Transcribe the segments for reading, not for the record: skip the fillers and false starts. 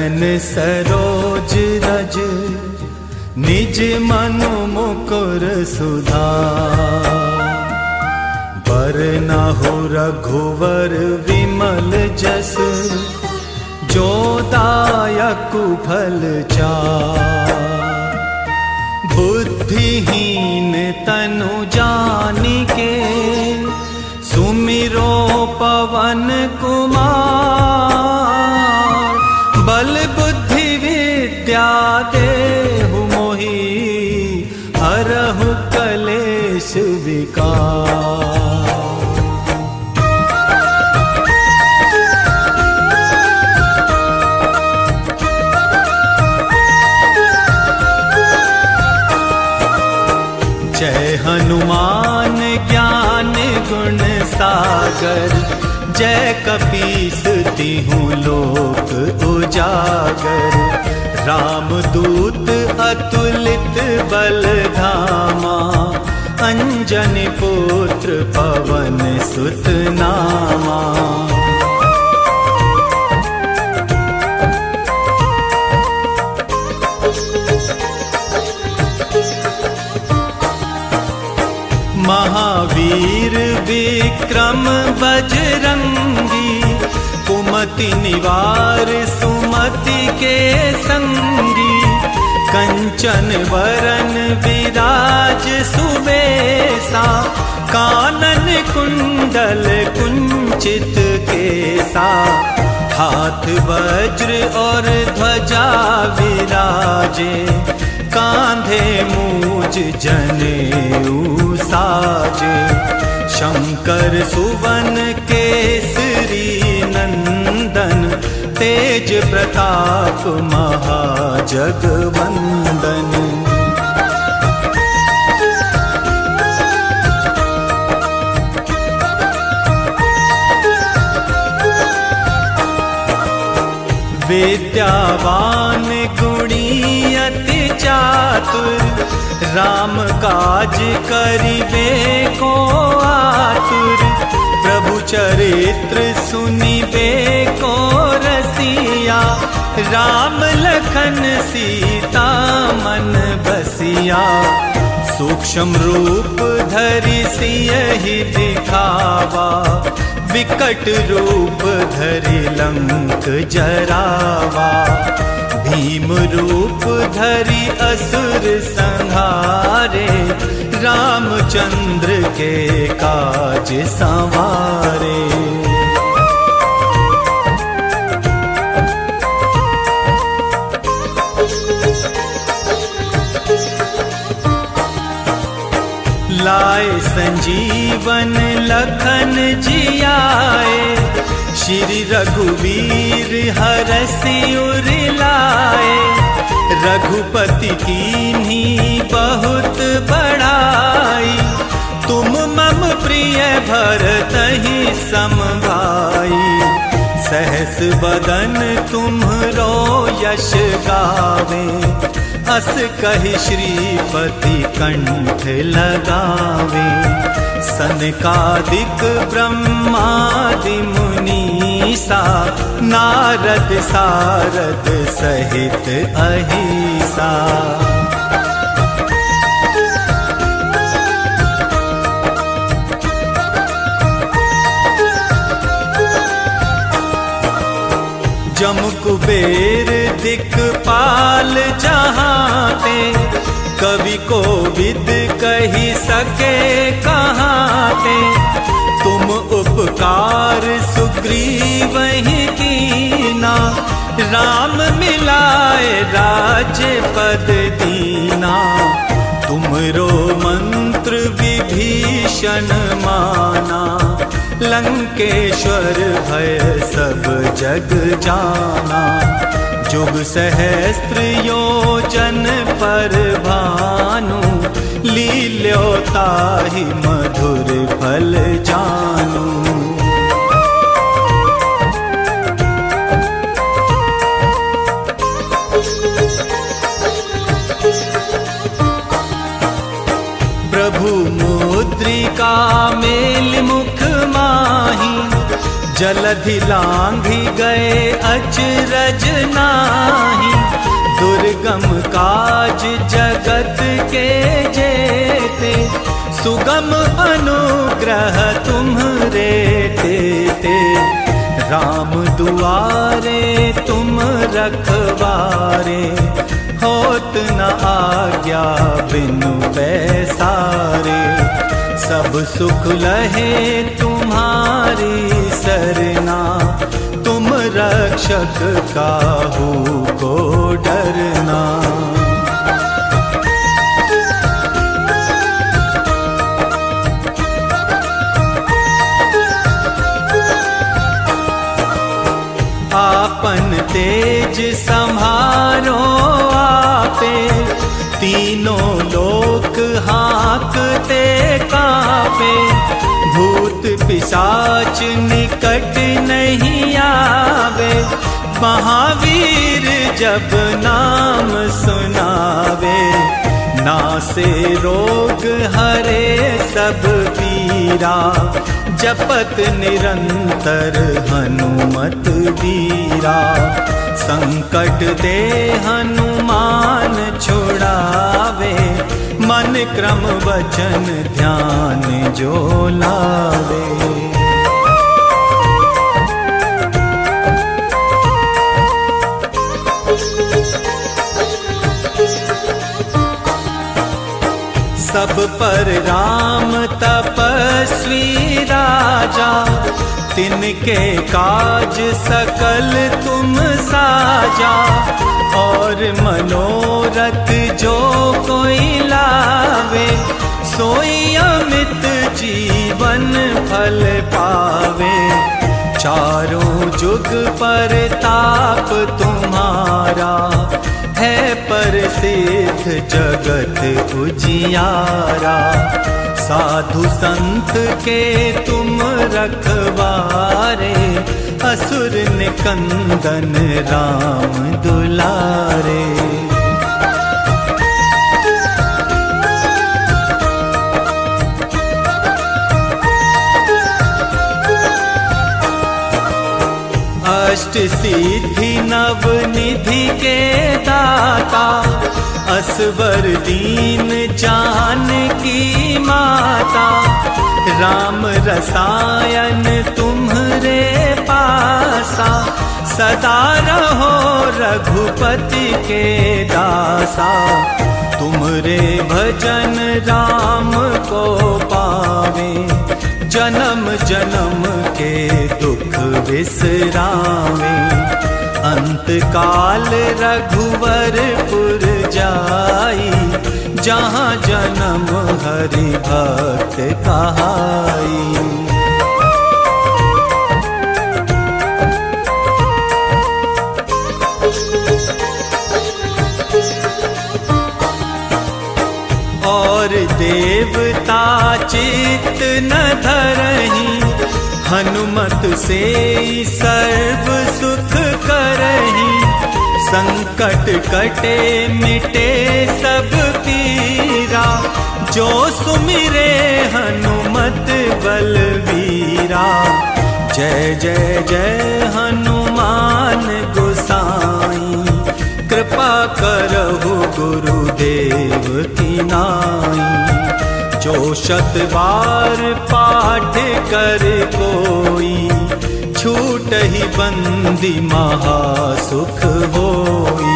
चरण सरोज रज निज मनु मुकुर सुधार। बरनहु रघुवर विमल जस जो दायक फल चार। बुद्धिहीन तनु जानिके सुमिरो पवन कुमार। बल बुद्धि विद्या देहु मोहि हरहु कलेश विकार। जय हनुमान ज्ञान गुण सागर। जय कपीस तिहु लोक उजागर। रामदूत अतुलित बल धामा। अंजनी पुत्र पवन सुत नामा। महावीर विक्रम बजरंगी। कुमति निवार सुमति के संगी। कंचन वरन विराज सुबेसा। कानन कुंडल कुंचित केसा। हाथ वज्र और ध्वजा विराजे। कांधे मूज जनेऊ साजे। शंकर सुवन केसरी नंदन। तेज प्रताप महाजगवंदन। विद्यावान गुणी अति चातुर। राम काज करिबे को आतुर। प्रभु चरित्र सुनिबे को रसिया। राम लखन सीता मन बसिया। सूक्ष्म रूप धरि सियहि दिखावा। विकट रूप धरि लंक जरावा। भीम रूप धरि असुर संहारे। रामचंद्र के काज संवारे। लाए संजीवन लखन जियाए। श्री रघुवीर हरषि उर लाए। रघुपति कीन्ही बहुत बड़ाई। तुम मम प्रिय भरतहि सम भाई। सहस बदन तुम्हरो यश गावे। अस कहि श्रीपति कंठ लगावे। सनकादिक ब्रह्मादि मुनीसा। नारद सारद सहित अहिसा। जम कुबेर दिक्पाल जहाते। कवि को विद कही सके कहाते। तुम उपकार सुग्रीवहि कीना। राम मिलाए राज्य पद दीना। तुमरो मंत्र विभीषण माना। लंकेश्वर भय सब जग जाना। जुग सहस्त्र योजन पर भानु। लील्यो ताहि मधुर फल जानू। प्रभु मुद्रिका मेल मुख माही। जलधि लांघि गए अचरज नाही, दुर्गम काज जगत के जेते, सुगम अनुग्रह तुम्हरे तेते। राम दुआरे तुम रखवारे, होत न आज्ञा बिनु पैसारे। सब सुख लहे तुम्हारी सरना, तुम रक्षक काहू को डरना। आपन तेज संभारो आपे, तीनों लोक हाँकते कापे। भूत पिशाच निकट नहीं आवे, महावीर जब नाम सुनावे। नासे रोग हरे सब पीरा, जपत निरंतर हनुमत वीरा। संकट दे हनुमान छुड़ावे, मन क्रम वचन ध्यान जो लावे। सब पर राम तपस्वी राजा, तिनके काज सकल तुम साजा। और मनोरथ जो कोई लावे, सोई अमित जीवन फल पावे। चारों जुग पर ताप तुम्हारा, है प्रसिद्ध जगत उजियारा। साधु संत के तुम रखवारे, असुर निकंदन राम दुलारे। अष्ट सिद्धि नव निधि के दाता, असवर दीन जानकी माता। राम रसायन तुम्हरे पासा, सदा रहो रघुपति के दासा। तुमरे भजन राम को पावे, जन्म जन्म के दुख विसरावे। अंत काल रघुवरपुर जाई, जहाँ जन्म हरि भक्त कहाई। और देवता चित्त न धरहीं, हनुमत से सर्व सुख करहीं। संकट कटे मिटे सब पीरा, जो सुमिरे हनुमत बलवीरा। जय जय जय हनुमान गोसाई, कृपा करहु गुरुदेव की नाई। जो शत बार पाठ कर कोई, छूटहि बंदी महासुख होई।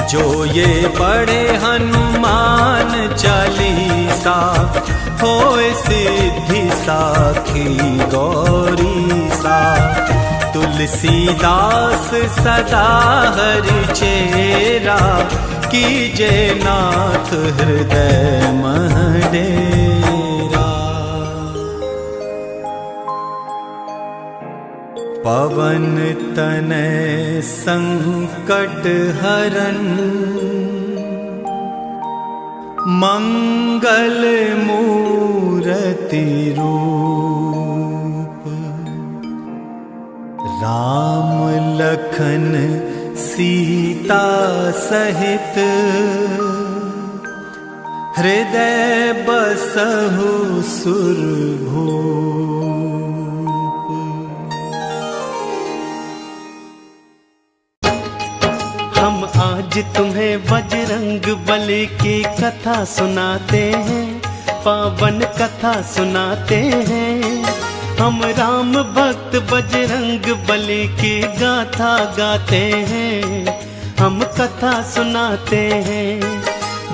जो ये पढ़े हनुमान चालीसा, होए सिद्धि साखी गौरी सा। तुलसीदास सदा हरि चेरा, कीजे नाथ हृदय मह डेरा। पवन तनय संकट हरन, मंगल मूरति रूप। राम लखन सीता सहित, हृदय बसहु सुरभूप। हम आज तुम्हें बजरंग बली की कथा सुनाते हैं, पावन कथा सुनाते हैं। हम राम भक्त बजरंग बली की गाथा गाते हैं, हम कथा सुनाते हैं।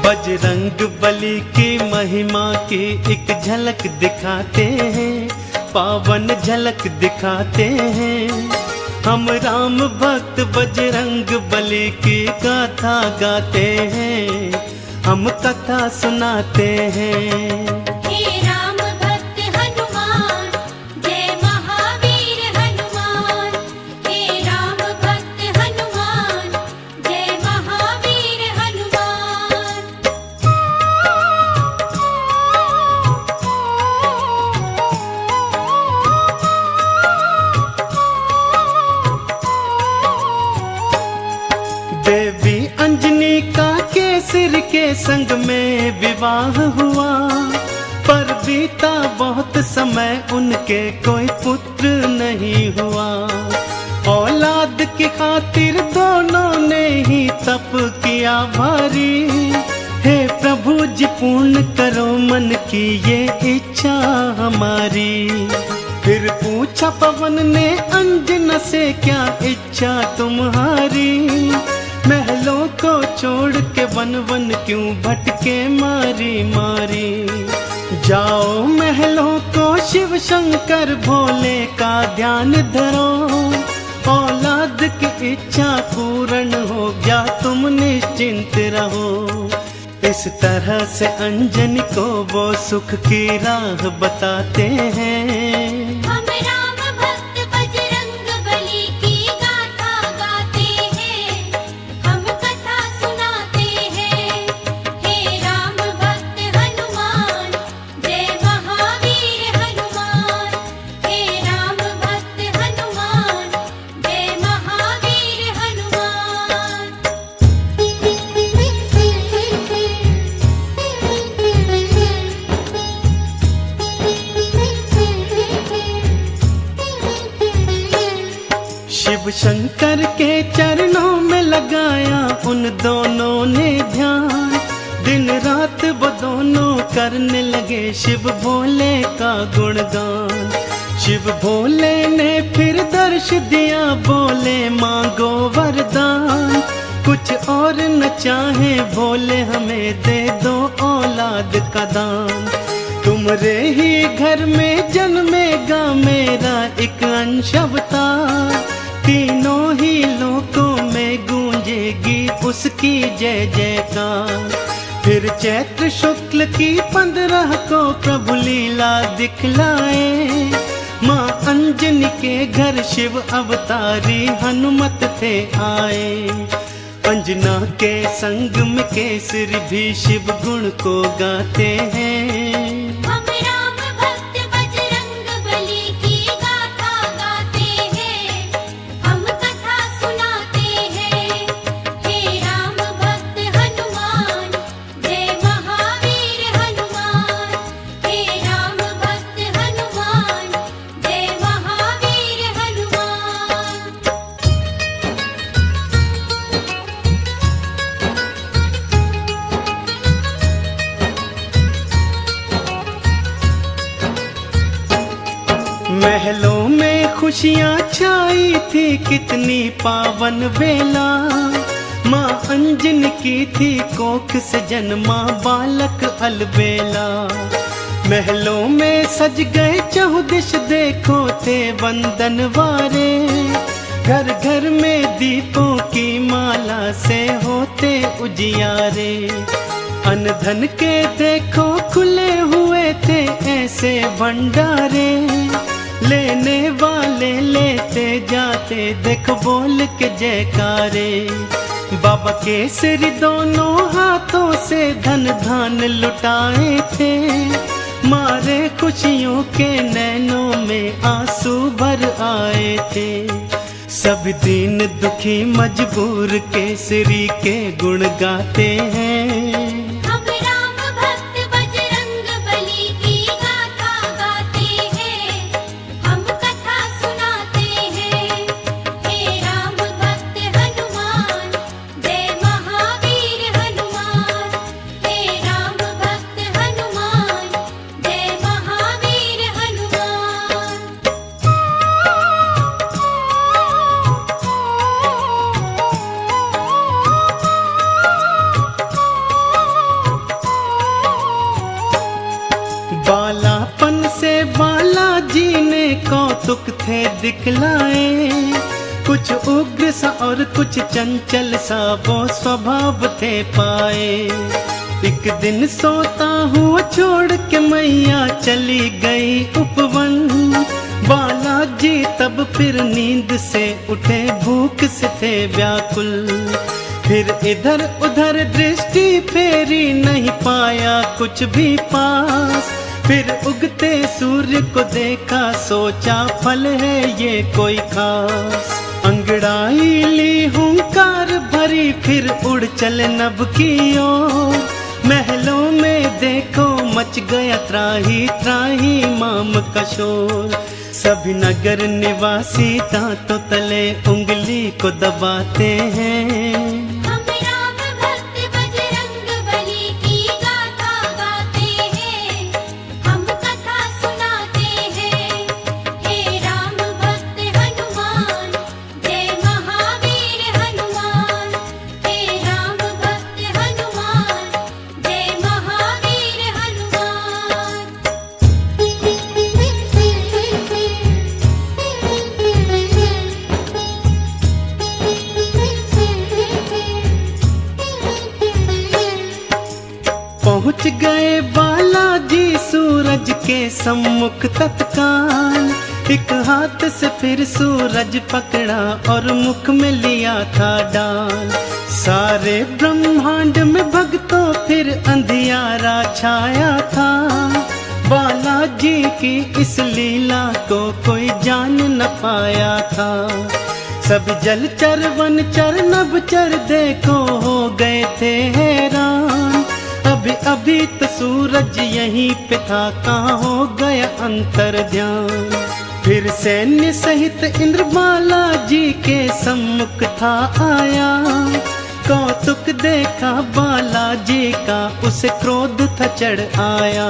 बजरंग बली की महिमा की एक झलक दिखाते हैं, पावन झलक दिखाते हैं। हम राम भक्त बजरंग बली की गाथा गाते हैं, हम कथा सुनाते हैं। देवी अंजनी का केसर के संग में विवाह हुआ, पर बीता बहुत समय उनके कोई पुत्र नहीं हुआ। औलाद की खातिर दोनों ने ही तप किया भारी, हे प्रभु जी पूर्ण करो मन की ये इच्छा हमारी। फिर पूछा पवन ने अंजना से क्या इच्छा तुम्हारी, महलों को छोड़ के वन वन क्यों भटके मारी मारी। जाओ महलों को शिव शंकर भोले का ध्यान धरो, औलाद की इच्छा पूर्ण हो गया तुम निश्चिंत रहो। इस तरह से अंजनी को वो सुख की राह बताते हैं। शिव शंकर के चरणों में लगाया उन दोनों ने ध्यान, दिन रात वो दोनों करने लगे शिव भोले का गुणगान। शिव भोले ने फिर दर्श दिया, बोले मांगो वरदान, कुछ और न चाहे भोले हमें दे दो औलाद का दान। तुम्हारे ही घर में जन्मेगा मेरा एक अंश अवतार, तीनों ही लोकों में गूंजेगी उसकी जय जयकार। फिर चैत्र शुक्ल की 15 को प्रभु लीला दिखलाए, माँ अंजनी के घर शिव अवतारी हनुमत थे आए। अंजना के संग में केसरी भी शिव गुण को गाते हैं। महलों में खुशियाँ छाई थी कितनी पावन बेला, माँ अंजनी की थी कोख से जन्मा बालक अलबेला। महलों में सज गए चहुदिश देखो थे वंदन वारे, घर घर में दीपों की माला से होते उजियारे। अन्न धन के देखो खुले हुए थे ऐसे भंडारे, लेने वाले लेते जाते देखो बोल के जयकारे। बाबा केसरी दोनों हाथों से धन धान लुटाए थे, मारे खुशियों के नैनों में आंसू भर आए थे। सब दीन दुखी मजबूर केसरी के गुण गाते हैं। दिखलाए। कुछ उग्र सा और कुछ चंचल सा वो स्वभाव थे पाए। एक दिन सोता हुआ छोड़ के मैया चली गई उपवन। बालाजी तब फिर नींद से उठे, भूख से थे व्याकुल। फिर इधर उधर दृष्टि फेरी, नहीं पाया कुछ भी पास। फिर उगते सूर्य को देखा, सोचा फल है ये कोई खास। अंगड़ाई ली हुंकार भरी, फिर उड़ चले नभ की ओर। महलों में देखो मच गया त्राही त्राही माम का शोर। सभी नगर निवासी दांतों तले उंगली को दबाते हैं। हम राम भक्त बजरंग बली की गाथा गाते हैं, हम कथा सुनाते हैं। हे राम भक्त हनुमान, जय महावीर हनुमान। हे राम भक्त हनुमान, जय महावीर हनुमान। पहुँच गए बालाजी सूरज के सम्मुख तत्काल। एक हाथ से फिर सूरज पकड़ा और मुख में लिया था डाल। सारे ब्रह्मांड में भक्तों फिर अंधियारा छाया था। बालाजी की इस लीला को कोई जान न पाया था। सब जलचर वनचर नभचर देखो हो गए थे हैरान। अभी अभी तो सूरज यहीं पे था, कहाँ हो गया अंतर ध्यान। फिर सैन्य सहित इंद्र बालाजी के सम्मुख था आया। कौतुक देखा बालाजी का, उसे क्रोध था चढ़ आया।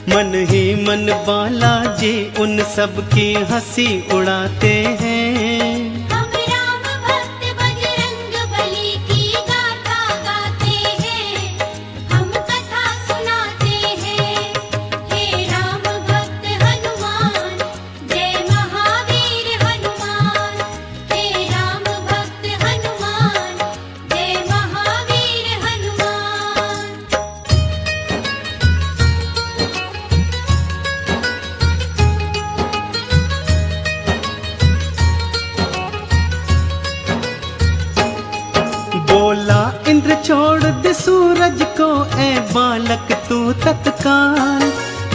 मन ही मन बालाजी उन सब की हंसी उड़ाते हैं। हम राम भक्त बजरंग बली की गाथा गाते हैं, हम कथा सुनाते हैं। हे राम भक्त हनुमान, जय महावीर हनुमान। हे राम भक्त हनुमान, जय महावीर हनुमान। बोला इंद्र छोड़ दे सूरज को, ए बालक तू तत्काल।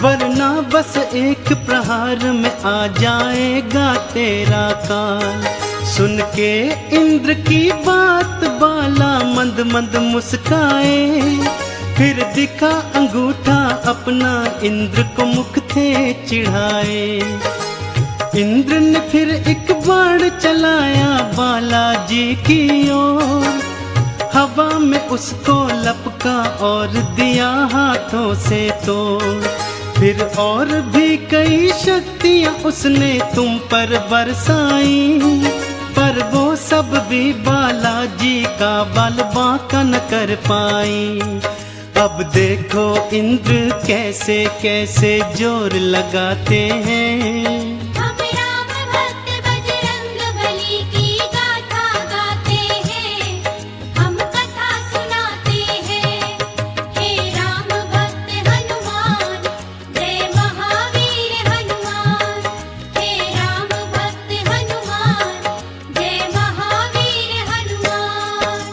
वरना बस एक प्रहार में आ जाएगा तेरा काल। सुन के इंद्र की बात बाला मंद मंद मुस्काए। फिर दिखा अंगूठा अपना, इंद्र को मुख थे चिढ़ाए। इंद्र ने फिर एक बाण चलाया बालाजी की ओर। हवा में उसको लपका और दिया हाथों से तोड़। फिर और भी कई शक्तियां उसने तुम पर बरसाई, पर वो सब भी बालाजी का बल बांका न कर पाई। अब देखो इंद्र कैसे कैसे जोर लगाते हैं। हम राम भक्त बजरंग बली की गाथा गाते हैं, हम कथा सुनाते हैं। हे राम भक्त हनुमान, जय महावीर हनुमान। हे राम भक्त हनुमान, जय महावीर हनुमान।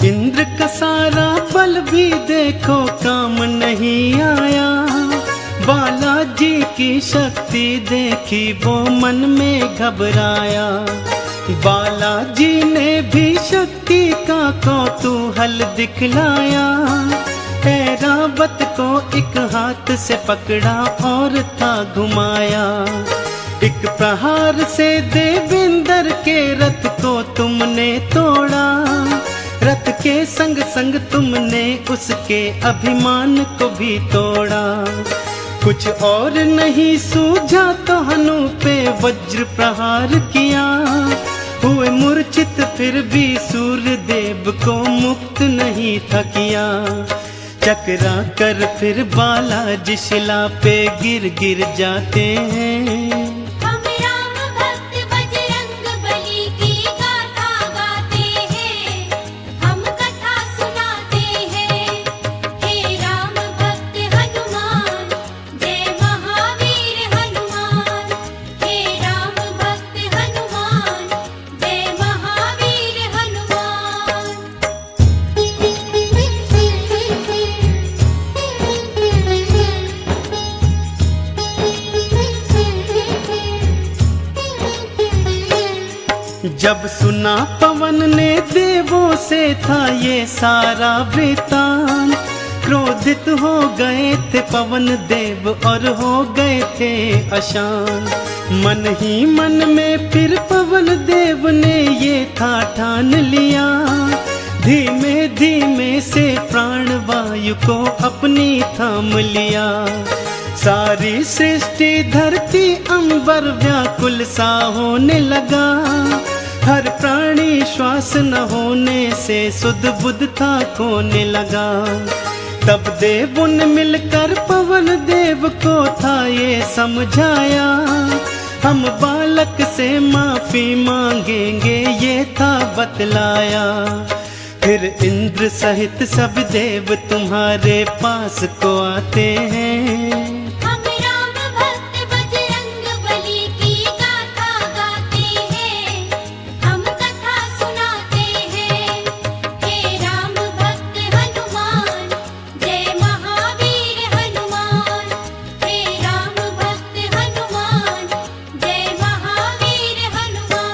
इंद्र का सारा बल भी देखो काम नहीं आया। बालाजी की शक्ति देखी वो मन में घबराया। बालाजी ने भी शक्ति का कौतूहल दिखलाया। ऐरावत को एक हाथ से पकड़ा और था घुमाया। एक प्रहार से देवेंद्र के रथ को तुमने तोड़ा। रथ के संग संग तुमने उसके अभिमान को भी तोड़ा। कुछ और नहीं सूझा तो हनु पे वज्र प्रहार किया। हुए मूर्छित फिर भी सूर्य देव को मुक्त नहीं था किया। चकरा कर फिर बालाजी शिला पे गिर गिर जाते हैं। हम राम भक्त बजरंग बली की गाथा गाते हैं, हम कथा सुनाते हैं। हे राम भक्त हनुमान, जय महावीर हनुमान। हे राम भक्त हनुमान, जय महावीर हनुमान। जब सुना पवन ने देवों से था ये सारा वृतांत, क्रोधित हो गए थे पवन देव और हो गए थे अशांत। मन ही मन में फिर पवन देव ने ये था ठान लिया, धीमे धीमे से प्राण वायु को अपनी थाम लिया। सारी सृष्टि धरती अंबर व्याकुल सा होने लगा, हर प्राणी श्वास न होने से सुध बुध था खोने लगा। तब देवों ने मिलकर पवन देव को था ये समझाया, हम बालक से माफी मांगेंगे ये था बतलाया। फिर इंद्र सहित सब देव तुम्हारे पास को आते हैं। हम राम भक्त बजरंग बली की गाथा गाते हैं, हम कथा सुनाते हैं। हे राम भक्त हनुमान, जय महावीर हनुमान। हे राम भक्त हनुमान, जय महावीर हनुमान।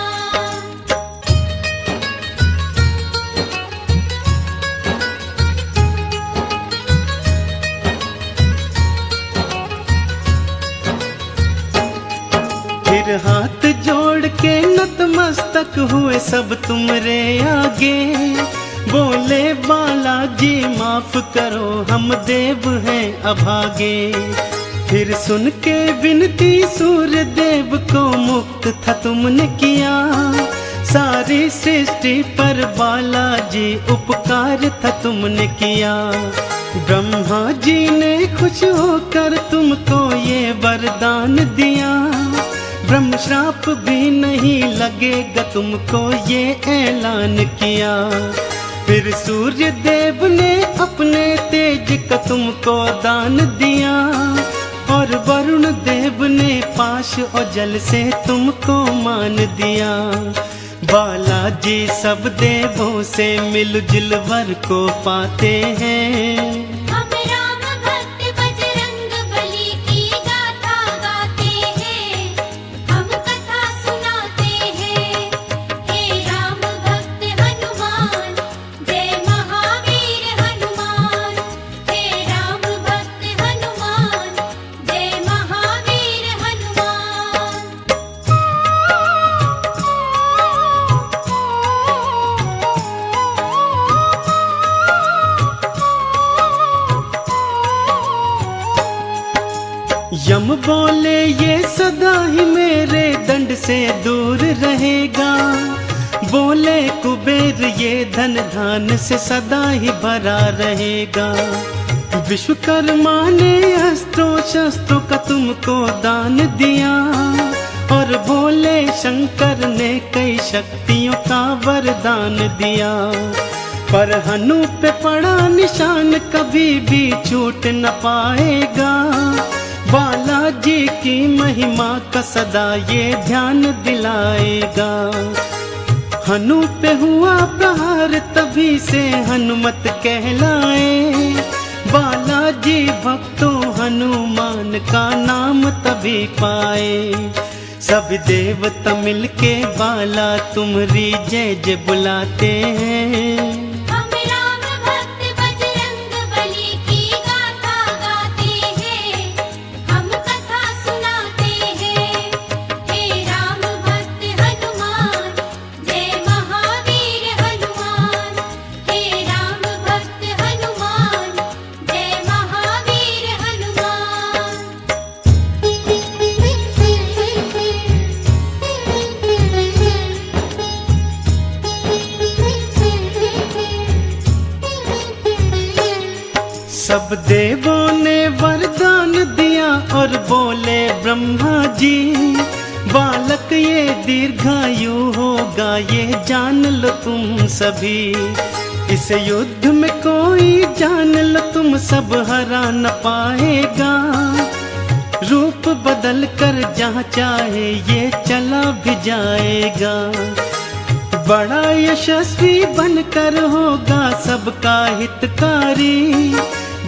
फिर हाथ जोड़ के नतमस्तक हुए सब तुमरे आगे, बोले बालाजी माफ करो हम देव हैं अभागे। फिर सुन के विनती सूर्य देव को मुक्त था तुमने किया, सारी सृष्टि पर बालाजी उपकार था तुमने किया। ब्रह्मा जी ने खुश होकर तुमको ये वरदान दिया, ब्रह्म श्राप भी नहीं लगेगा तुमको ये ऐलान किया। फिर सूर्य देव ने अपने तेज का तुमको दान दिया, और वरुण देव ने पाश और जल से तुमको मान दिया। बालाजी सब देवों से मिलजुल वर को पाते हैं। हम राम भक्त बजरंग बली की गाथा गाते हैं, हम कथा सुनाते हैं। हे राम भक्त हनुमान, जय महावीर हनुमान। हे राम भक्त हनुमान, जय महावीर हनुमान। यम बोले ये सदा ही मेरे दंड से दूर रहेगा, बोले कुबेर ये धन धान से सदा ही भरा रहेगा। विश्वकर्मा ने अस्त्रों शस्त्रों का तुमको दान दिया, और भोले शंकर ने कई शक्तियों का वरदान दिया। पर हनु पे पड़ा निशान कभी भी छूट न पाएगा, बालाजी की महिमा का सदा ये ध्यान दिलाएगा। हनु पे हुआ प्रहार तभी से हनुमत कहलाए, बालाजी भक्तों हनुमान का नाम तभी पाए। सब देवता मिलके बाला तुम्हारी जय जय बुलाते हैं। हम राम भक्त बजरंग बली की गाथा गाते हैं, हम कथा सुनाते हैं। हे राम भक्त हनुमान, जय महावीर हनुमान। हे राम भक्त हनुमान, जय महावीर हनुमान। सब देवों ने वरदान दिया और बोले ब्रह्मा जी, बालक ये दीर्घायु होगा, ये जान लो तुम सभी। इस युद्ध में कोई जान लो तुम सब हरा न पाएगा, रूप बदल कर जहाँ चाहे ये चला भी जाएगा। बड़ा यशस्वी बनकर होगा सबका हितकारी,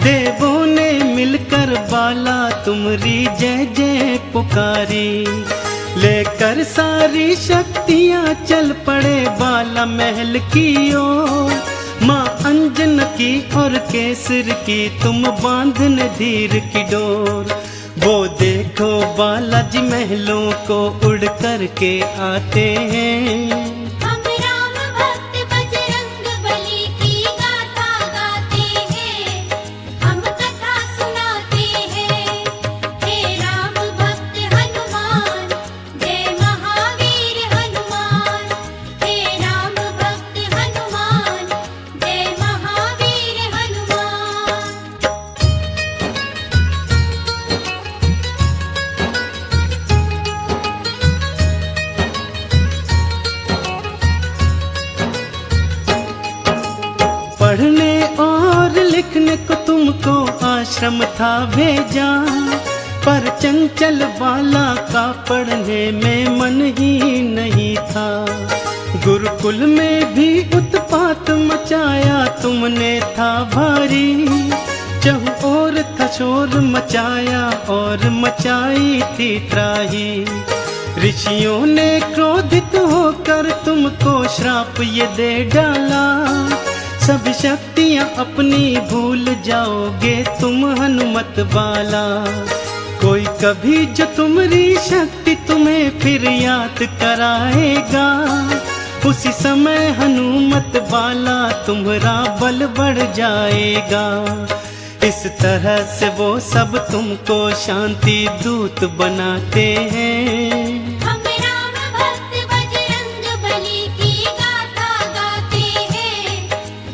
देवों ने मिलकर बाला तुमरी जय जय पुकारी। लेकर सारी शक्तियाँ चल पड़े बाला महल की ओर, माँ अंजन की और केसर की तुम बांधने धीर की डोर। वो देखो बालाजी महलों को उड़ कर के आते हैं, हम राम भक्त बजरंग बली की गाथा गाते हैं, हम कथा सुनाते हैं। हे राम भक्त हनुमान, जय महावीर हनुमान। हे राम भक्त हनुमान, जय महावीर हनुमान। पढ़ने और लिखने को तुमको आश्रम था भेजा, पर चंचल बाला का पढ़ने में मन ही नहीं था। गुरुकुल में भी उत्पात मचाया तुमने था भारी, चहु ओर था शोर मचाया और मचाई थी त्राही। ऋषियों ने क्रोधित होकर तुमको श्राप ये दे डाला, सभी शक्तियाँ अपनी भूल जाओगे तुम हनुमत बाला। कोई कभी जो तुम्हारी शक्ति तुम्हें फिर याद कराएगा, उसी समय हनुमत बाला तुम्हारा बल बढ़ जाएगा। इस तरह से वो सब तुमको शांति दूत बनाते हैं। हम राम भक्त बजरंग बली की गाथा गाते हैं,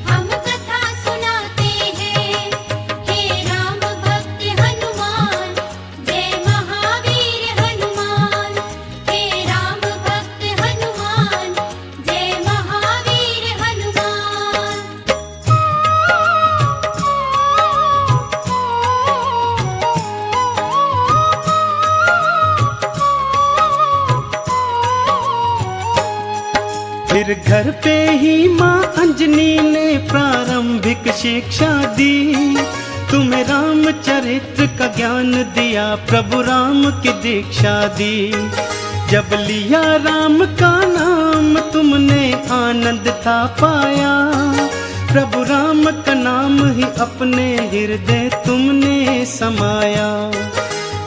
हम कथा सुनाते हैं। हे राम भक्त हनुमान, जय महावीर हनुमान। हे राम भक्त हनुमान, जय महावीर हनुमान। फिर घर पे ही माँ अंजनी ने प्रारंभिक शिक्षा दी, तुम्हें रामचरित्र का ज्ञान दिया, प्रभु राम की दीक्षा दी। जब लिया राम का नाम तुमने आनंद था पाया, प्रभु राम का नाम ही अपने हृदय तुमने समाया।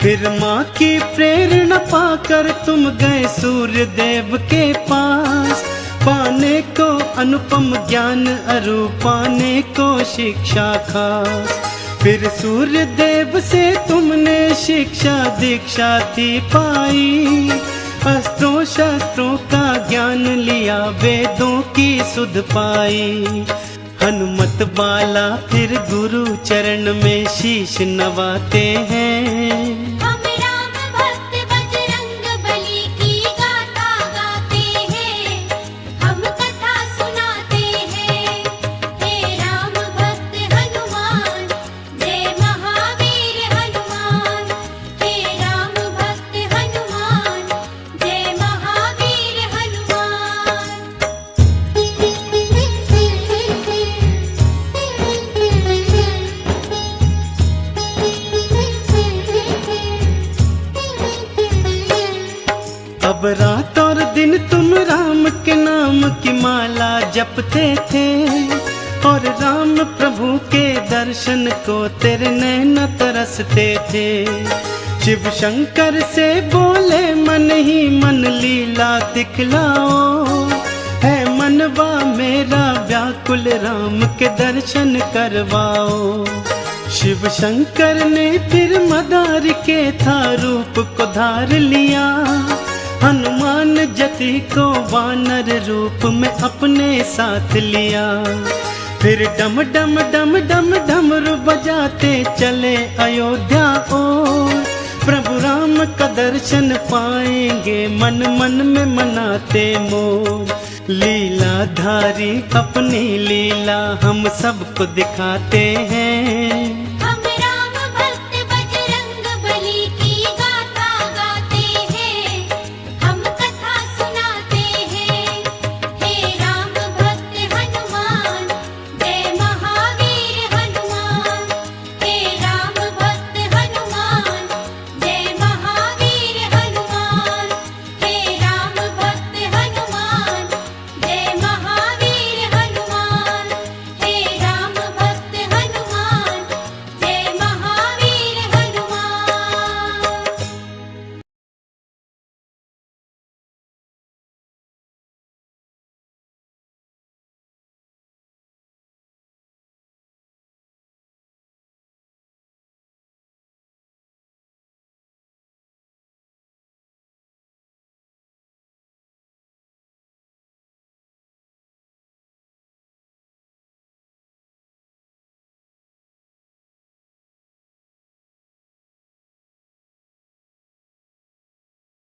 फिर माँ की प्रेरणा पाकर तुम गए सूर्य देव के पास, पाने को अनुपम ज्ञान अरु पाने को शिक्षा खास। फिर सूर्य देव से तुमने शिक्षा दीक्षा थी पाई, अस्त्रों शस्त्रों का ज्ञान लिया, वेदों की सुध पाई। हनुमत बाला फिर गुरु चरण में शीश नवाते हैं। हम राम भक्त बजरंग बली की गाथा गाते हैं, हम कथा सुनाते हैं। हे राम भक्त हनुमान, जय महावीर हनुमान। हे राम भक्त हनुमान, जय महावीर हनुमान। अब रात और दिन तुम राम के नाम की माला जपते थे, और राम प्रभु के दर्शन को तेरे नैन तरसते थे। शिव शंकर से बोले मन ही मन लीला दिखलाओ, है मनवा मेरा व्याकुल राम के दर्शन करवाओ। शिव शंकर ने फिर मदार के था रूप को धार लिया, हनुमान जति को वानर रूप में अपने साथ लिया। फिर डम डम डम डम डमरू बजाते चले अयोध्या ओर। प्रभु राम का दर्शन पाएंगे मन मन में मनाते मोर। लीलाधारी अपनी लीला हम सबको दिखाते हैं।